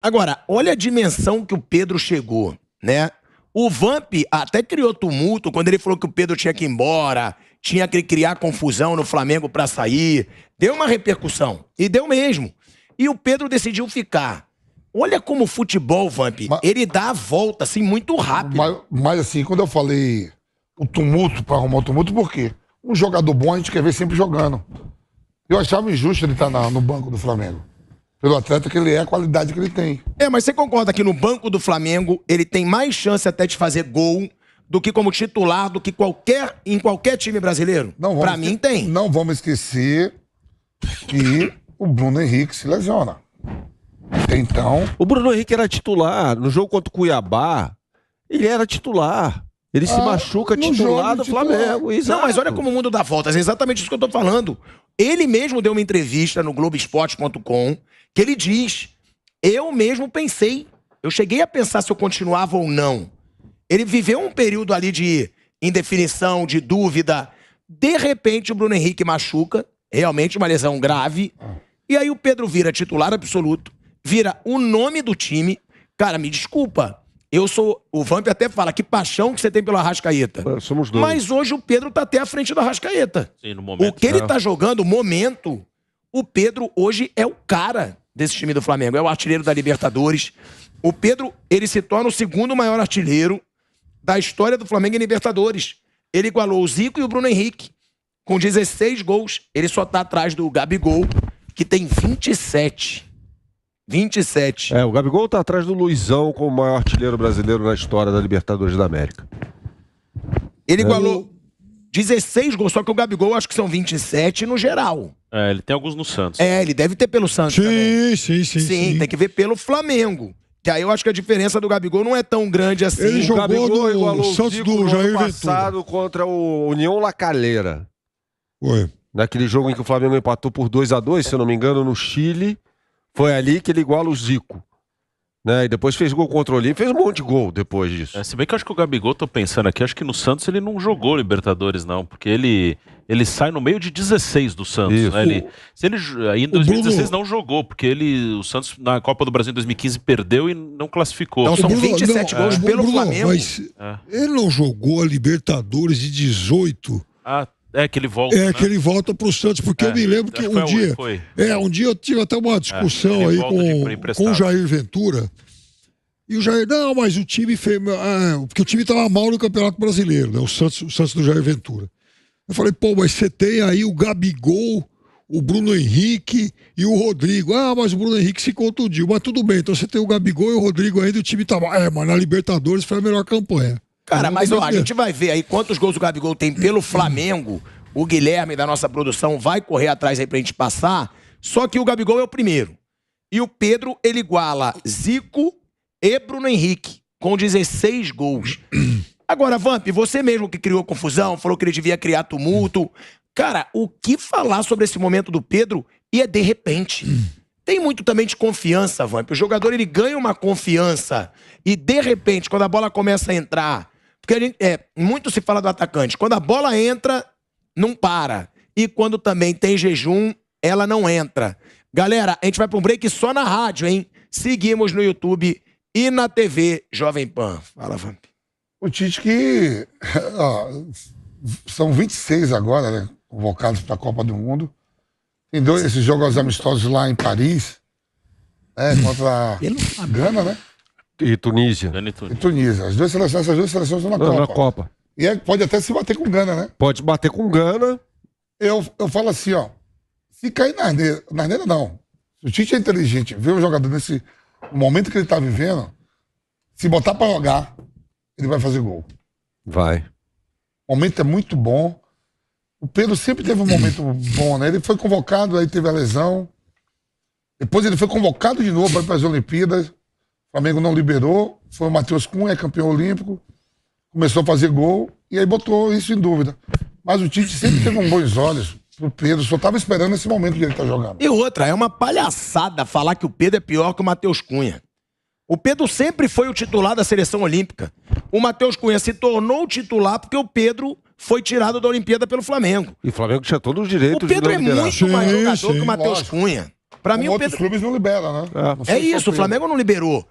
Agora, olha a dimensão que o Pedro chegou, né? O Vamp até criou tumulto quando ele falou que o Pedro tinha que ir embora, tinha que criar confusão no Flamengo pra sair. Deu uma repercussão. E deu mesmo. E o Pedro decidiu ficar. Olha como o futebol, Vamp, ele dá a volta, assim, muito rápido. Mas assim, quando eu falei o tumulto pra arrumar o tumulto, por quê? Um jogador bom a gente quer ver sempre jogando. Eu achava injusto ele estar no banco do Flamengo. Pelo atleta que ele é, a qualidade que ele tem. Mas você concorda que no banco do Flamengo ele tem mais chance até de fazer gol do que como titular, do que em qualquer time brasileiro? Pra mim tem. Não vamos esquecer que o Bruno Henrique se lesiona. Então... O Bruno Henrique era titular. No jogo contra o Cuiabá, ele era titular. Ele se machuca titular do Flamengo. Não, mas olha como o mundo dá voltas. É exatamente isso que eu tô falando. Ele mesmo deu uma entrevista no Globoesporte.com que ele diz, eu mesmo pensei, eu cheguei a pensar se eu continuava ou não. Ele viveu um período ali de indefinição, de dúvida. De repente o Bruno Henrique machuca, realmente uma lesão grave. E aí o Pedro vira titular absoluto, vira o nome do time. Cara, me desculpa. O Vamp até fala, que paixão que você tem pelo Arrascaeta. Somos dois. Mas hoje o Pedro tá até à frente do Arrascaeta. Sim, no momento, o que ele tá jogando, o momento, o Pedro hoje é o cara desse time do Flamengo. É o artilheiro da Libertadores. O Pedro, ele se torna o segundo maior artilheiro da história do Flamengo em Libertadores. Ele igualou o Zico e o Bruno Henrique. Com 16 gols. Ele só tá atrás do Gabigol, que tem 27. 27. O Gabigol tá atrás do Luizão como o maior artilheiro brasileiro na história da Libertadores da América. Ele igualou 16 gols, só que o Gabigol acho que são 27 no geral. Ele tem alguns no Santos. Ele deve ter pelo Santos também. Sim, tem que ver pelo Flamengo. Que aí eu acho que a diferença do Gabigol não é tão grande assim. Ele jogou Gabigol igualou no Santos Zico do no Jair ano Ventura. passado contra o União La Calera. Foi. Naquele jogo em que o Flamengo empatou por 2-2, se eu não me engano, no Chile. Foi ali que ele iguala o Zico. Né? E depois fez gol contra o Olímpia, fez um monte de gol depois disso. Se bem que eu acho que o Gabigol, tô pensando aqui, acho que no Santos ele não jogou Libertadores, não. Porque ele sai no meio de 16 do Santos. Né? Aí em 2016 não jogou, porque o Santos na Copa do Brasil em 2015 perdeu e não classificou. Então são 27 gols pelo Flamengo. Mas ele não jogou a Libertadores de 18. Que ele volta. Que ele volta pro Santos, porque eu me lembro que um dia. Um dia eu tive até uma discussão aí com o Jair Ventura. E o Jair, não, mas o time fez. Porque o time tava mal no Campeonato Brasileiro, né? O Santos do Jair Ventura. Eu falei, mas você tem aí o Gabigol, o Bruno Henrique e o Rodrigo. Mas o Bruno Henrique se contundiu. Mas tudo bem, então você tem o Gabigol e o Rodrigo ainda e o time tá mal. Mas na Libertadores foi a melhor campanha. Cara, mas a gente vai ver aí quantos gols o Gabigol tem pelo Flamengo. O Guilherme da nossa produção vai correr atrás aí pra gente passar. Só que o Gabigol é o primeiro. E o Pedro, ele iguala Zico e Bruno Henrique, com 16 gols. Agora, Vamp, você mesmo que criou confusão, falou que ele devia criar tumulto. Cara, o que falar sobre esse momento do Pedro e é de repente. Tem muito também de confiança, Vamp. O jogador, ele ganha uma confiança e de repente, quando a bola começa a entrar... Porque muito se fala do atacante. Quando a bola entra, não para. E quando também tem jejum, ela não entra. Galera, a gente vai para um break só na rádio, hein? Seguimos no YouTube e na TV Jovem Pan. Fala, Vamp. O Tite que... são 26 agora, né? Convocados para a Copa do Mundo. Tem esses jogos amistosos lá em Paris. Contra a Gana, né? E Tunísia. E Tunísia. Essas duas seleções estão na Copa. Na Copa. E aí pode até se bater com Gana, né? Pode bater com Gana. Eu falo assim, se cair na asneira, não. Se o Tite é inteligente, vê o jogador nesse momento que ele tá vivendo, se botar pra jogar, ele vai fazer gol. Vai. O momento é muito bom. O Pedro sempre teve um momento bom, né? Ele foi convocado, aí teve a lesão. Depois ele foi convocado de novo para as Olimpíadas. O Flamengo não liberou. Foi o Matheus Cunha, campeão olímpico. Começou a fazer gol e aí botou isso em dúvida. Mas o Tite sempre teve bons olhos pro Pedro. Só tava esperando esse momento que ele tá jogando. E outra, é uma palhaçada falar que o Pedro é pior que o Matheus Cunha. O Pedro sempre foi o titular da seleção olímpica. O Matheus Cunha se tornou titular porque o Pedro foi tirado da Olimpíada pelo Flamengo. E o Flamengo tinha todos os direitos. O Pedro é muito mais jogador que o Matheus Cunha. Pra mim, outros clubes não liberam, né? É isso, o Flamengo não liberou.